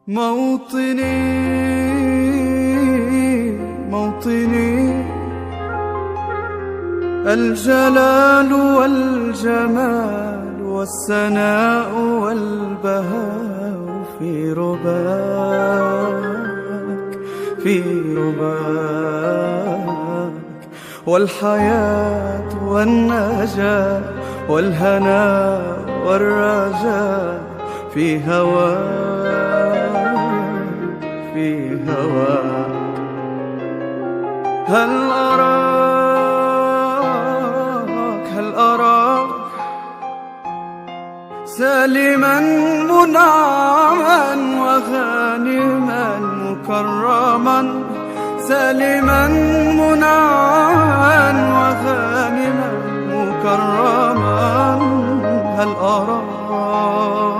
موطني موطني، الجلال والجمال والسناء والبهاء في رباك، في رباك، والحياة والنجاة والهناء والرجاء في هواك، في هواك. هل أراك سالما منعما وغانما مكرما، سالما منعما وغانما مكرما. هل أراك